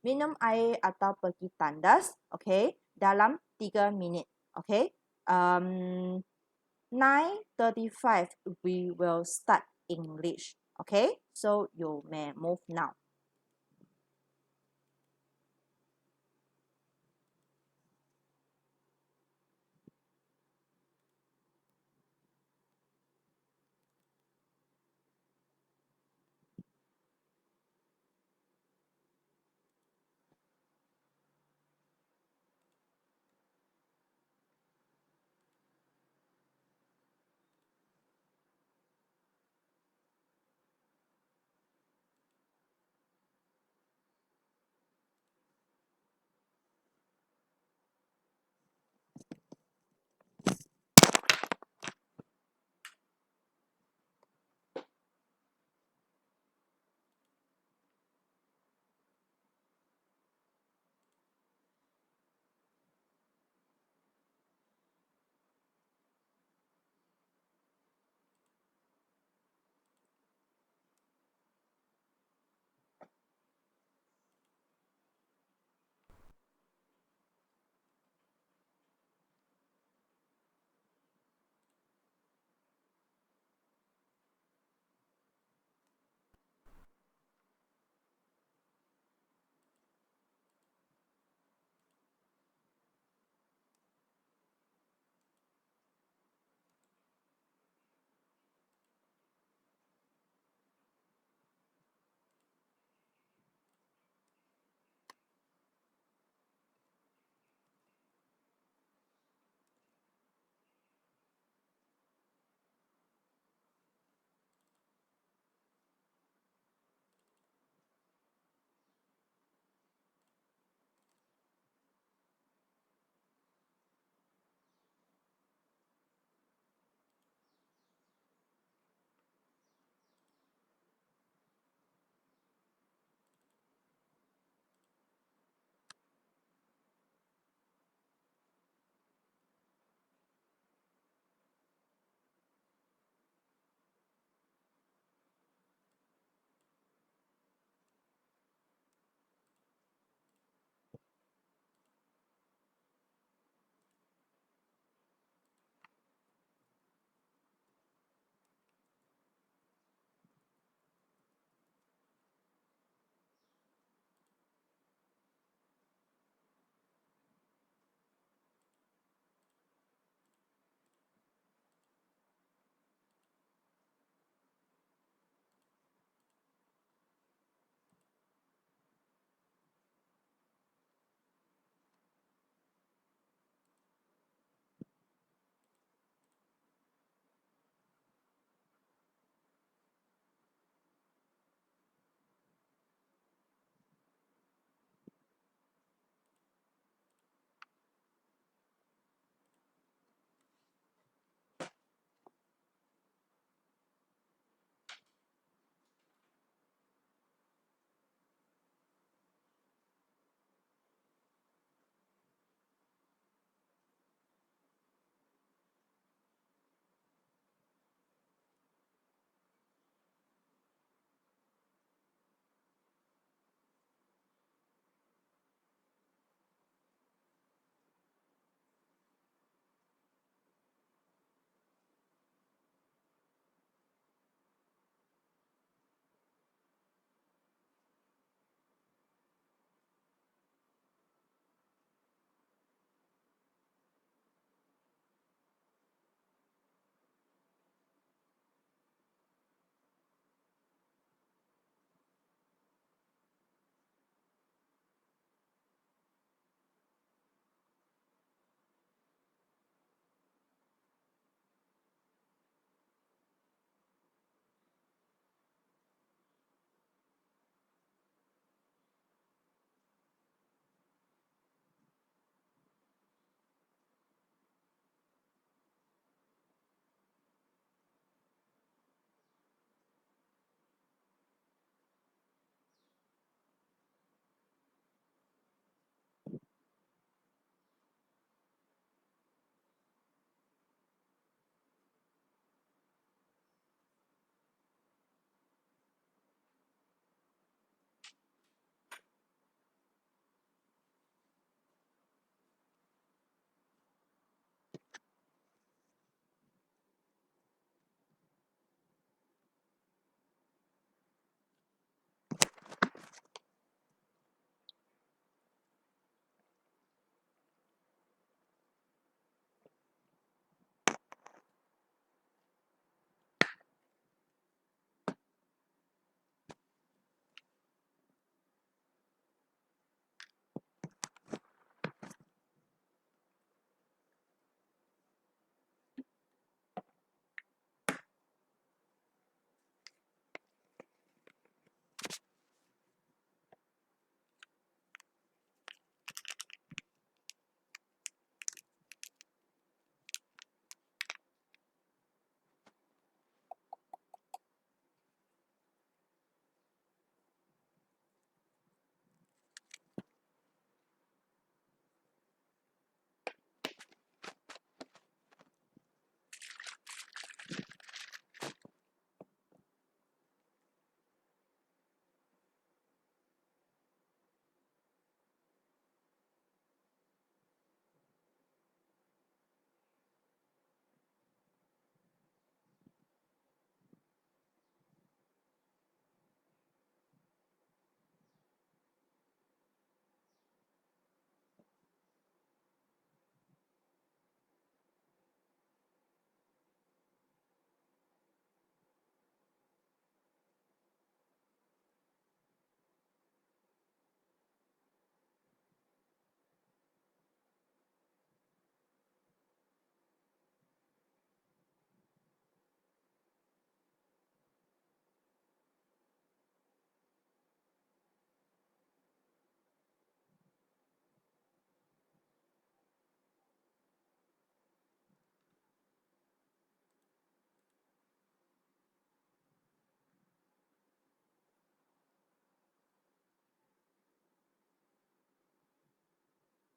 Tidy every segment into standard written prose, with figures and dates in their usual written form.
minum air atau pergi tandas, okay, dalam 3 minit, okay. 9:35 we will start English, okay, so you may move now.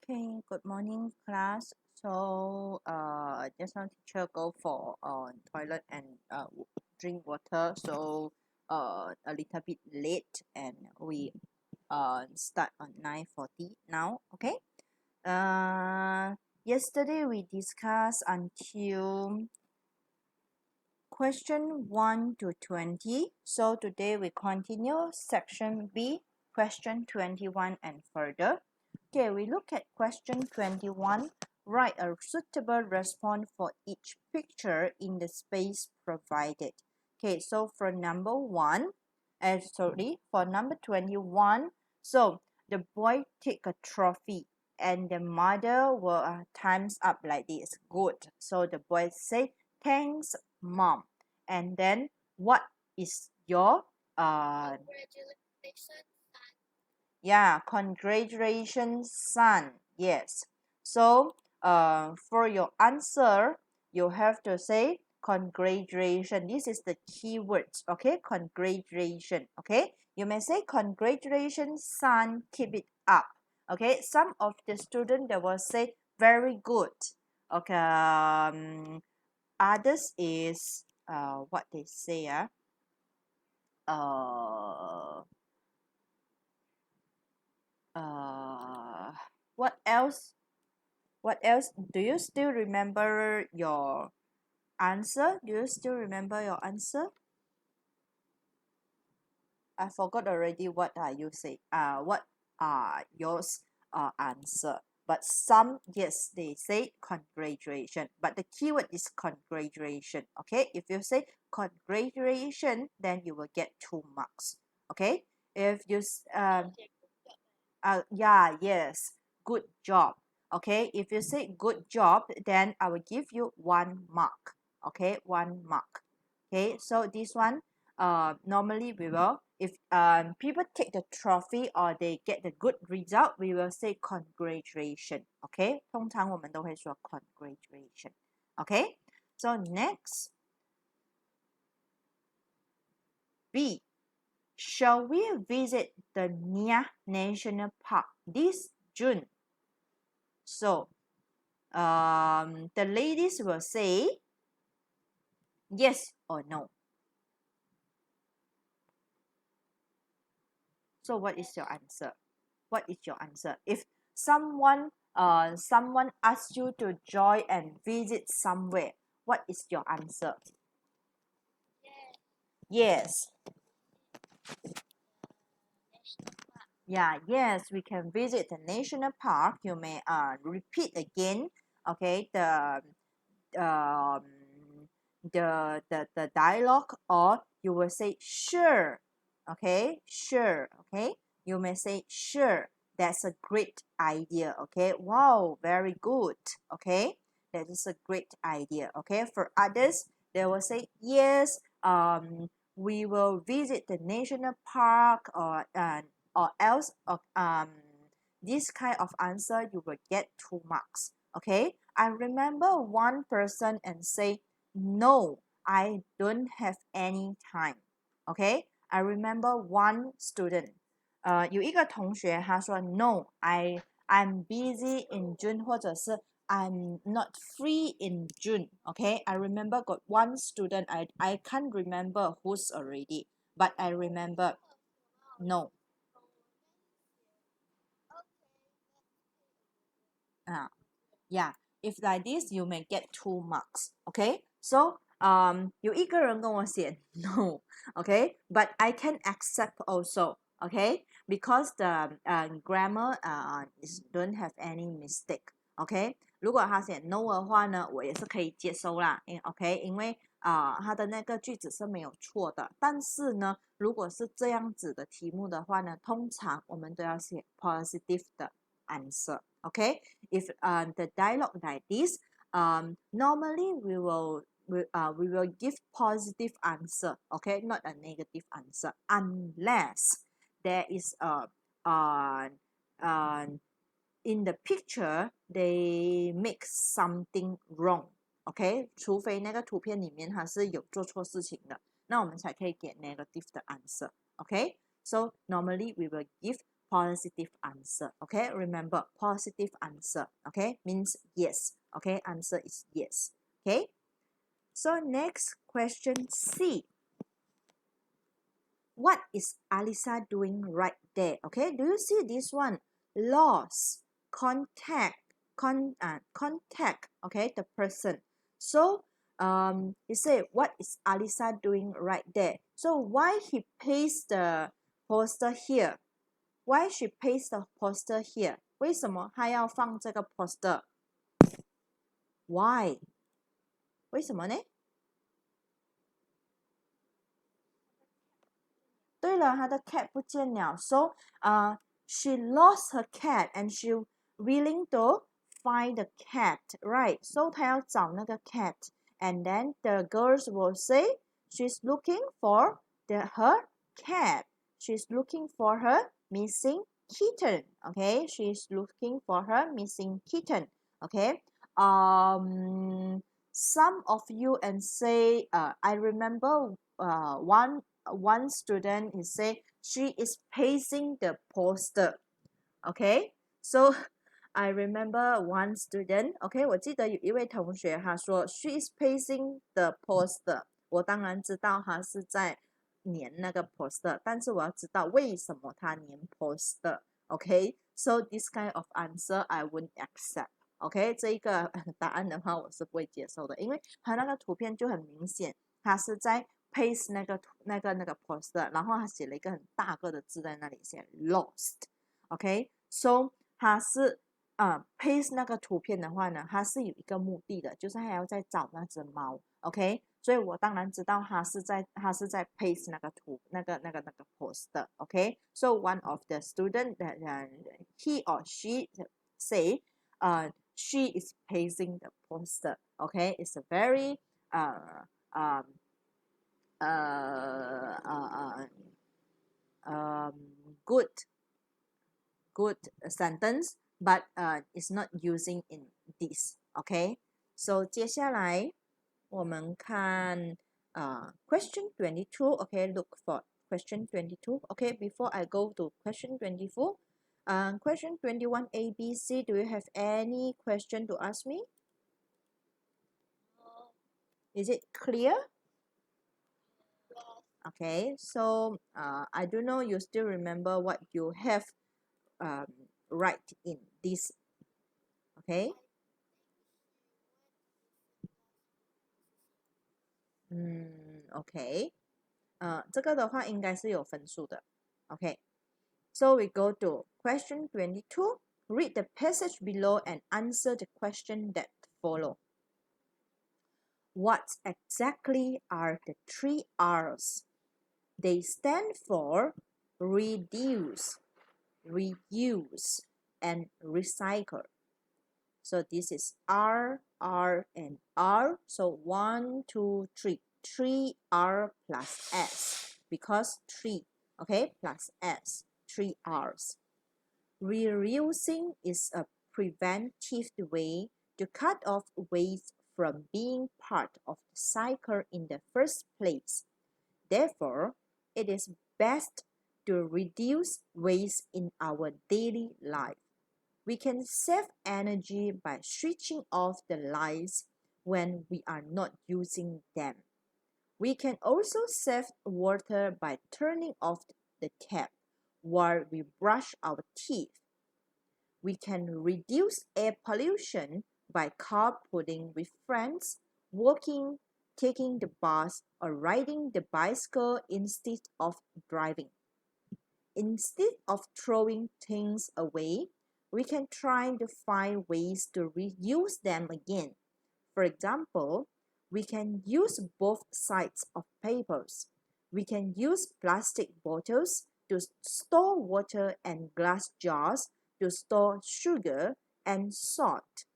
Okay, good morning, class. So, just now teacher go for toilet and drink water. So, a little bit late, and we start on 9:40 now. Okay. Yesterday we discussed until question 1 to 20. So today we continue section B, question 21 and further. Okay, we look at question 21. Write a suitable response for each picture in the space provided. Okay, so for number 1, for number 21, so the boy take a trophy and the mother will times up like this. Good. So the boy say, thanks, mom. And then what is your yeah, congratulations, son. Yes. So, for your answer, you have to say congratulations. This is the key words, okay? Congratulations, okay? You may say congratulations, son. Keep it up, okay? Some of the students they will say very good, okay. Others is what they say, uh uh what else, do you still remember your answer? Do you still remember your answer? I forgot already what are you say, what are yours answer. But some, yes, they say congratulation, but the keyword is congratulation. Okay, if you say congratulation, then you will get 2 marks. Okay, if you yeah, yes, good job. Okay, if you say good job, then I will give you 1 mark. Okay, 1 mark. Okay, so this one, normally we will, if people take the trophy or they get the good result, we will say congratulation. Okay, 通常我们都会说 congratulation. Okay, so next, B. Shall we visit the Nia National Park this June? So, the ladies will say yes or no. So, what is your answer? What is your answer? If someone asks you to join and visit somewhere, what is your answer? Yes. Yeah, yes, we can visit the national park. You may repeat again, okay, um, the dialogue, or you will say sure. Okay, sure. Okay, you may say sure. That's a great idea. Okay, wow, very good. Okay, that is a great idea. Okay, for others, they will say yes. We will visit the national park, or else, this kind of answer you will get 2 marks. Okay, I remember one person and say, no, I don't have any time. Okay, I remember one student. 有一个同学他说 no, I'm busy in June 或者是 I'm not free in June. Okay, I remember got one student, I can't remember who's already, but I remember no. Yeah, if like this, you may get 2 marks. Okay, so 有一个人跟我写 no. Okay, but I can accept also. Okay, because the grammar is don't have any mistake. Okay, 如果他写 no 的话呢，我也是可以接收啦。OK，因为他的那个句子是没有错的。但是呢，如果是这样子的题目的话呢，通常我们都要写 positive 的 answer. Okay, if the dialogue like this, normally we will give positive answer. Okay, not a negative answer, unless there is a in the picture they make something wrong. OK， 除非那个图片里面它是有做错事情的，那我们才可以给 negative 的 answer. OK， so normally we will give positive answer. Okay, remember positive answer. Okay, means yes. Okay, answer is yes. Okay, so next question C. What is Alisa doing right there? Okay, do you see this one? Lost, contact, contact. Okay, the person. So you say what is Alisa doing right there? So why he paste the poster here? Why she paste the poster here? 为什么他要放这个 poster? Why? 为什么呢？对了，她的 cat 不见了。So, she lost her cat and she willing to find the cat, right? So 她要找那个 cat, and then the girls will say she's looking for her cat. She's looking for her missing kitten. Okay, she's looking for her missing kitten. Okay. Some of you and say, I remember one student is say she is pasting the poster. Okay, so I remember one student. Okay, 我记得有一位同学他说 she is pasting the poster. 我当然知道他是在粘那个 poster， 但是我要知道为什么他粘 poster. Okay, so this kind of answer I wouldn't accept. OK， 这一个答案的话我是不会接受的，因为它那个图片就很明显，它是在 paste 那个 poster， 然后他写了一个很大个的字在那里写 lost。OK，so 它是paste 那个图片的话呢，它是有一个目的的，就是还要再找那只猫。OK， 所以我当然知道它是在 paste 那个图那个 poster。OK，so one of the student that he or she say she is pasting the poster. Okay, it's a very good sentence, but it's not using in this. Okay, so 接下来我们看question 22. Okay, look for question 22. Okay, before I go to question 24. Question 21 A, B, C. Do you have any question to ask me? Is it clear? Okay, so I don't know you still remember what you have right in this. Okay. Okay. 这个的话应该是有分数的。Okay. So we go to question 22. Read the passage below and answer the question that follow. What exactly are the 3 R's? They stand for reduce, reuse, and recycle. So this is R, R, and R. So 1, 2, 3. 3 R plus S because 3, okay, plus S. 3 R's. Reusing is a preventive way to cut off waste from being part of the cycle in the first place. Therefore, it is best to reduce waste in our daily life. We can save energy by switching off the lights when we are not using them. We can also save water by turning off the tap while we brush our teeth. We can reduce air pollution by carpooling with friends, walking, taking the bus, or riding the bicycle instead of driving. Instead of throwing things away, we can try to find ways to reuse them again. For example, we can use both sides of papers. We can use plastic bottles to store water and glass jars to store sugar and salt.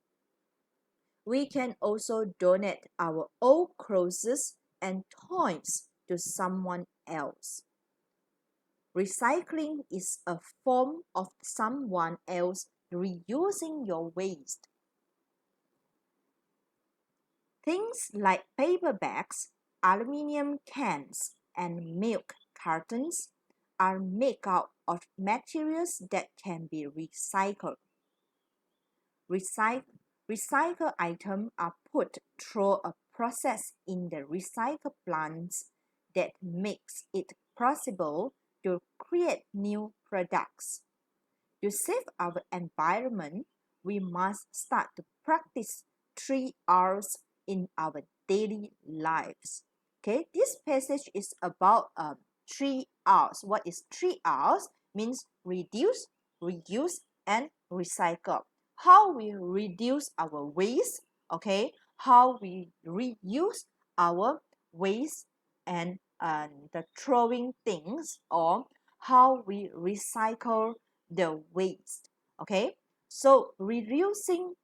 We can also donate our old clothes and toys to someone else. Recycling is a form of someone else reusing your waste. Things like paper bags, aluminum cans, and milk cartons are made out of materials that can be recycled. Recycled items are put through a process in the recycle plants that makes it possible to create new products. To save our environment, we must start to practice 3 R's in our daily lives. Okay, this passage is about 3 R's. What is 3 R's? Means reduce, reuse, and recycle. How we reduce our waste, okay? How we reuse our waste and the throwing things, or how we recycle the waste. Okay, so reducing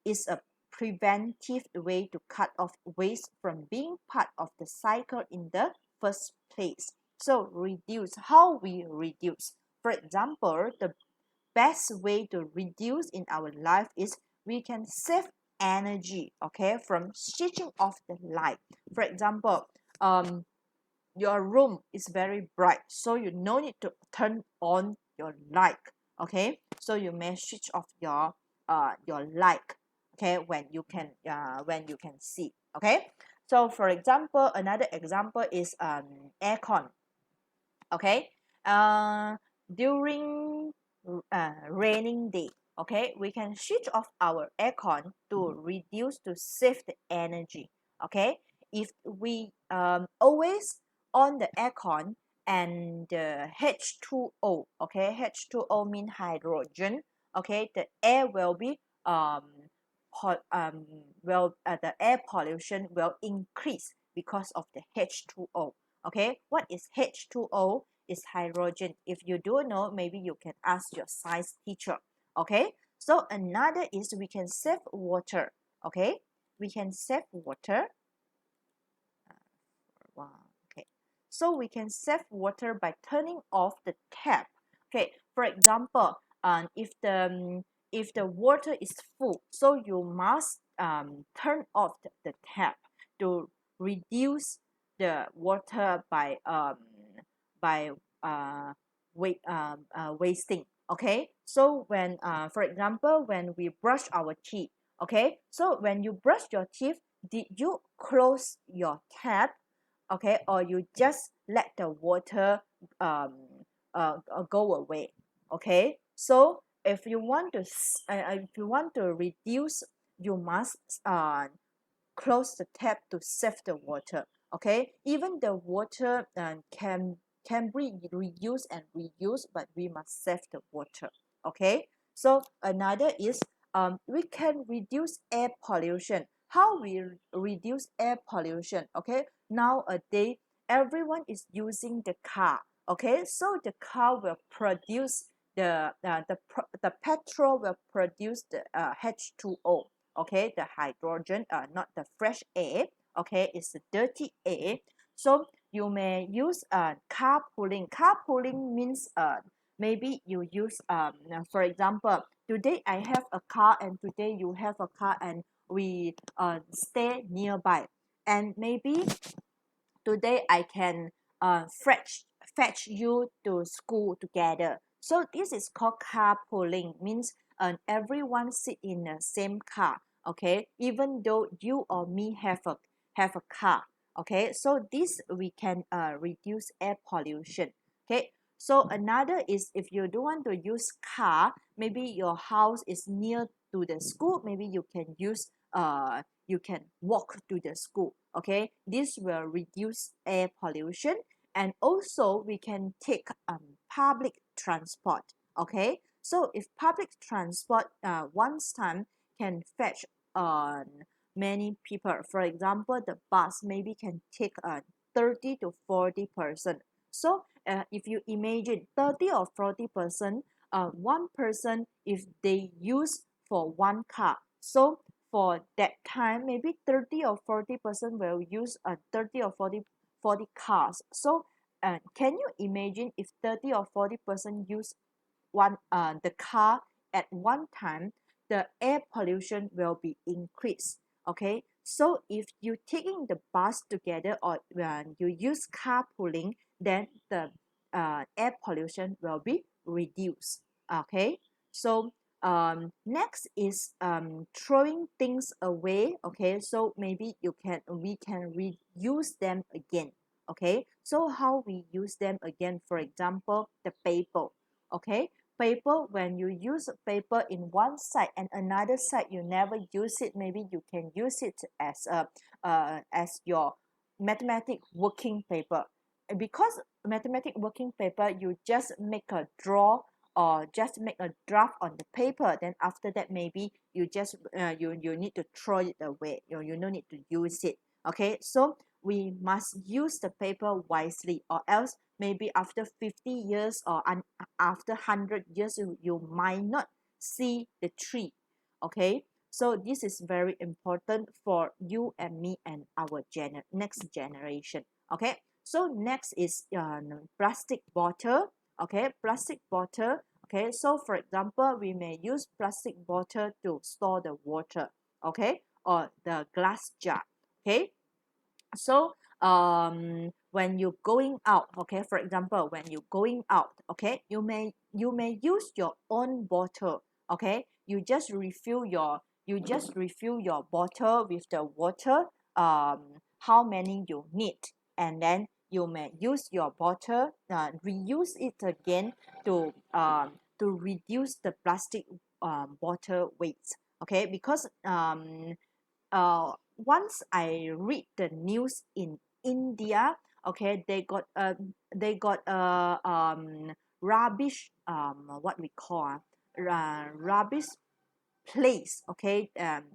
is a preventive way to cut off waste from being part of the cycle in the first place. So reduce, how we reduce. For example, the best way to reduce in our life is we can save energy, okay, from switching off the light. For example, your room is very bright, so you no need to turn on your light, okay? So you may switch off your light, okay, when you can see, okay? So for example, another example is aircon, okay? During raining day, okay, we can switch off our aircon to reduce, to save the energy, okay? If we always on the aircon and the H2O, okay, H2O mean hydrogen, okay, the air will be the air pollution will increase because of the H2O. Okay, what is H2O? Is hydrogen. If you don't know, maybe you can ask your science teacher. Okay, so another is we can save water. Okay, we can save water. Wow. Okay, so we can save water by turning off the tap. Okay, for example, if the water is full, so you must turn off the tap to reduce the water by wasting. Okay, so when for example, when we brush our teeth, okay, so when you brush your teeth, did you close your tap, okay, or you just let the water go away, okay? So if you want to reduce, you must close the tap to save the water, okay? Even the water can be reused and reused, but we must save the water, okay? So another is we can reduce air pollution. How we reduce air pollution, okay? Nowadays everyone is using the car, okay? So the car will produce the petrol will produce the H2O, okay, the hydrogen, not the fresh air, okay, it's the dirty air. So you may use carpooling. Carpooling means maybe you use for example, today I have a car and today you have a car, and we stay nearby, and maybe today I can fetch you to school together. So this is called carpooling, means everyone sit in the same car, okay, even though you or me have a car, okay. So this we can reduce air pollution, okay. So another is if you don't want to use car, maybe your house is near to the school, maybe you can walk to the school, okay. This will reduce air pollution. And also we can take public transport, okay. So if public transport once time can fetch many people, for example, the bus maybe can take 30 to 40 person. So if you imagine 30 or 40 person, one person, if they use for one car, so for that time maybe 30 or 40 person will use 30 or 40 cars. So can you imagine if 30 or 40 person use the car at one time, the air pollution will be increased, okay. So if you taking the bus together, or when you use carpooling, then air pollution will be reduced. Okay, so next is throwing things away. Okay, so maybe we can reuse them again. Okay, so how we use them again? For example, the paper. Okay, paper, when you use paper in one side and another side you never use it, maybe you can use it as your mathematic working paper. Because mathematic working paper, you just make a draw or just make a draft on the paper, then after that maybe you just you need to throw it away, you don't need to use it. Okay, so we must use the paper wisely, or else maybe after 50 years or after 100 years you might not see the tree. Okay, so this is very important for you and me and our next generation. Okay, so next is plastic bottle. Okay, plastic bottle. Okay, so for example, we may use plastic bottle to store the water. Okay, or the glass jar. Okay, so when you're going out, okay, for example, when you're going out, okay, you may use your own bottle. Okay, you just refill your bottle with the water, how many you need, and then you may use your bottle, reuse it again to reduce the plastic bottle weight. Okay, because once I read the news in India, okay, they got rubbish, what we call rubbish place. Okay,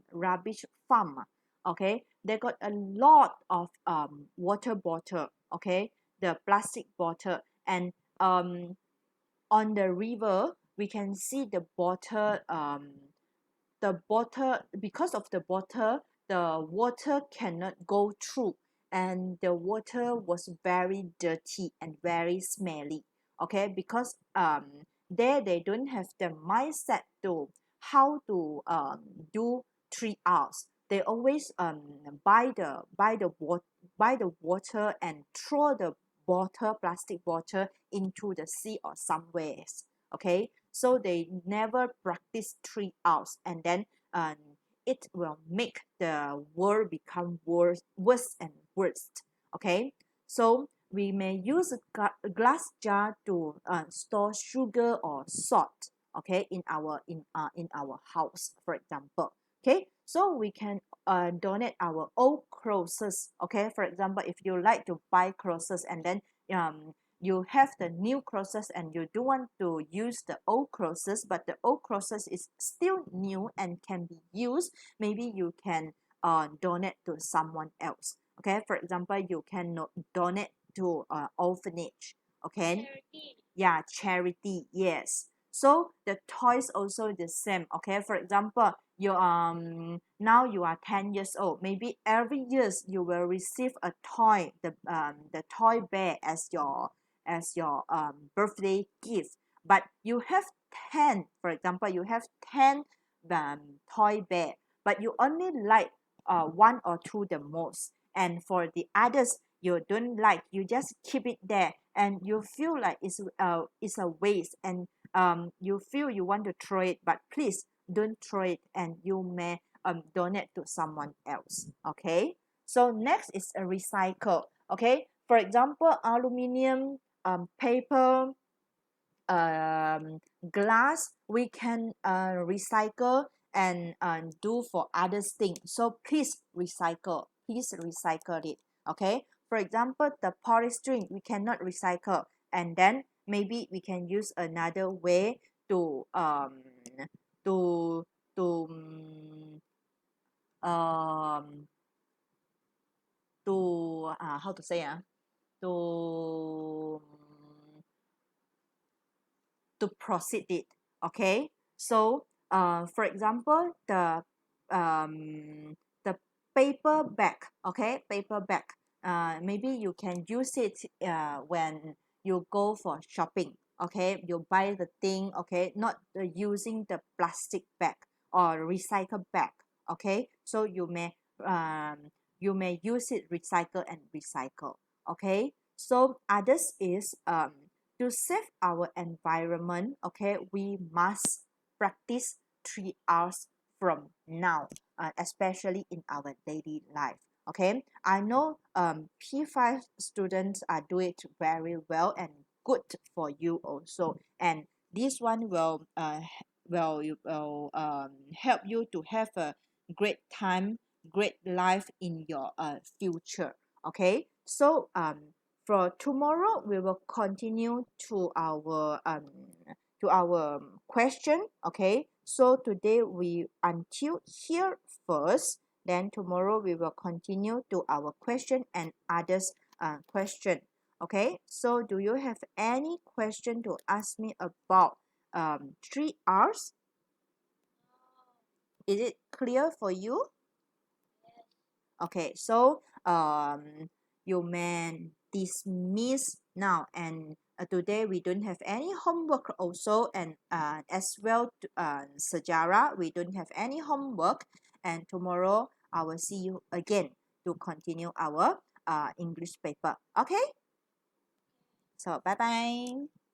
rubbish farm. Okay, they got a lot of water bottle. Okay, the plastic bottle, and on the river we can see the bottle, because of the bottle, the water cannot go through, and the water was very dirty and very smelly. Okay, because there they don't have the mindset to how to do 3 hours. They always buy the water and throw the plastic bottle into the sea or somewhere. Okay, so they never practice 3 hours, and then it will make the world become worse and worse. Okay, so we may use a glass jar to store sugar or salt. Okay, in our house, for example. Okay, so we can donate our old clothes. Okay, for example, if you like to buy clothes and then you have the new clothes and you don't want to use the old clothes, but the old clothes is still new and can be used, maybe you can donate to someone else. Okay, for example, you can donate to orphanage. Okay, yeah, charity, yes. So the toys also the same. Okay, for example, you now you are 10 years old, maybe every years you will receive a toy, the toy bear as your birthday gift. But you have 10, for example, you have 10 toy bear, but you only like one or two the most, and for the others you don't like, you just keep it there, and you feel like it's a waste, and you feel you want to throw it, but please don't throw it, and you may donate to someone else. Okay, so next is a recycle. Okay, for example, aluminium, paper, glass, we can recycle and do for other things. So please recycle it. Okay, for example, the polystyrene we cannot recycle, and then maybe we can use another way to to to um how to say to to proceed it. Okay, so for example, the paper bag. Okay, paper bag, maybe you can use it when you go for shopping. Okay, you buy the thing, okay, not using the plastic bag or recycle bag. Okay, so you may use it, recycle and recycle. Okay, so others is to save our environment, okay, we must practice 3 hours from now, especially in our daily life. Okay, I know P5 students are doing it very well and good for you also, and this one will help you to have a great time, great life in your future. Okay, so for tomorrow we will continue to our question. Okay, so today we until here first, then tomorrow we will continue to our question and others question. Okay, so do you have any question to ask me about 3 hours? Is it clear for you? Okay, so you may dismiss now, and today we don't have any homework also, and as well Sajara, we don't have any homework, and tomorrow I will see you again to continue our English paper. Okay, so bye bye.